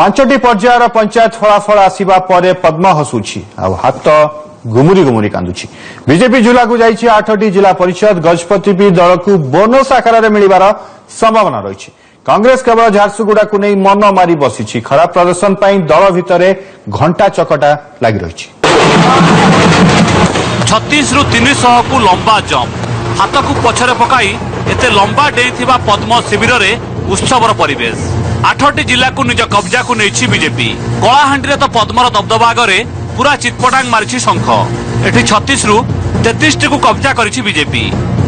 पांचटी पर्यायर पंचायत फलाफल आसिबा परे पद्म हसुछि आ हाथ गुमुरी गुमुरी कांदुछि। बीजेपी जिला को जाइछि 8टी जिला परिषद गजपति भी दल को बोनस आकार मिलिबार संभावना रही। कांग्रेस केवल झारसुगुड़ा को नहीं मन मारी बसी खराब प्रदर्शन पर दल भितर घंटा चकटा लगी रही। 36 रु 300 को लंबा जंप हाथ को पछरे पकाई एते लंबा डेइथिबा पद्म शिविर रे उत्सवर परिवेश। 8टी जिला को निज कब्जा को नहीं बीजेपी। कलाहांडी तो पद्मर दबदबा आगे पूरा चितपटांग मारी शंख। एठी 36 रु 33 को कब्जा करिछि बीजेपी।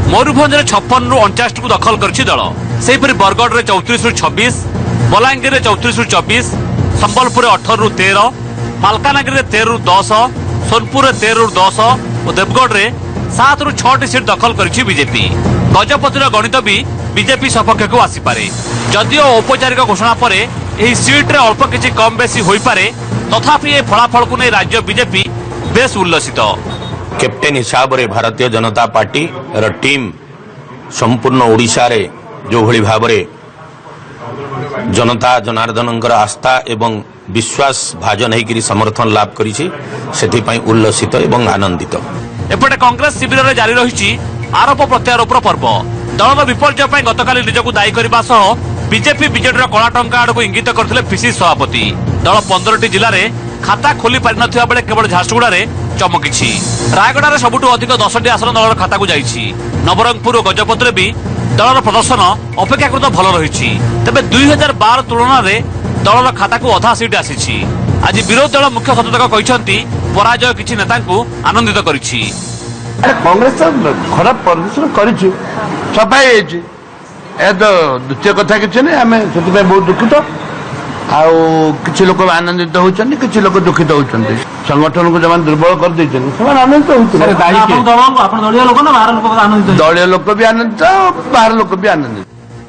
मयूरभंज 56 रु 49 को दखल करिछि दल। सेहिपरि बरगढ़ रे 34 रु 26, बलांगीर रे 34 रु 24, संबलपुर 18 रु 13, मालकानगिरी 13 रु 10, सोनपुर 13 रु 10 और देवगढ़ रे 7 रु 6 सीट दखल करिछि बीजेपी। गजपतिर गणित भी बीजेपी सपक्ष को आसीपारे। जदिओ औपचारिक घोषणा पर यह सीट रे अल्प किछि कम बेसी होई पारे, तथापि ए फलाफल को नहीं राज्य बीजेपी बेस उल्लसित। कैप्टेन हिसाब रे भारतीय जनता पार्टी र टीम संपूर्ण ओडिशा रे जो भली भाव रे जनता जनार्दन आस्था एवं विश्वास भाजन होकर समर्थन लाभ करिछि, सेथिपई उल्लसित एवं आनंदित। एपटे कांग्रेस शिविर रे जारी रही आरोप प्रत्यारोप पर्व। दलर विपर्जय पर गतकाली निजक दायी करने सह बीजेपी विजेडर कला टंका आड़ को इंगित करते पिसी सभापति। दल 15टी जिले में खाता खोली पारि नथिबा बेले केवल झारसुगुड़ा चमकी। रायगड़ा रे सबुठु अधिक 10टी आसन दलर खाता को जाइछि। नवरंगपुर और गजपति भी दलर प्रदर्शन अपेक्षाकृत भल रही। तेबे 2012 तुलन में दलर खाता को अधा सीट आसी। आज विरोधी दल मुख्य सचेतक कहते पराजय किछि नेता को आनंदित करिछि। कांग्रेस खराब प्रदर्शन करिछि, सफाई तो द्वितीय कथा किसी नहीं। आम से बहुत दुखित किसी लोग आनंदित होती, किसी लोग दुखित होती। संगठन को जब दुर्बल कर देते आनंदित होती। दलीय लोक भी आनंदित, बाहर लोक भी आनंदित।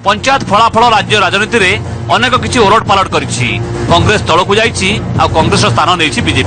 पंचायत फलाफल राज्य राजनीति में अनेक किसी ओलट पालट करिछि। कांग्रेस तलकू जाइछि आ कांग्रेस स्थान नहीं बीजेपी।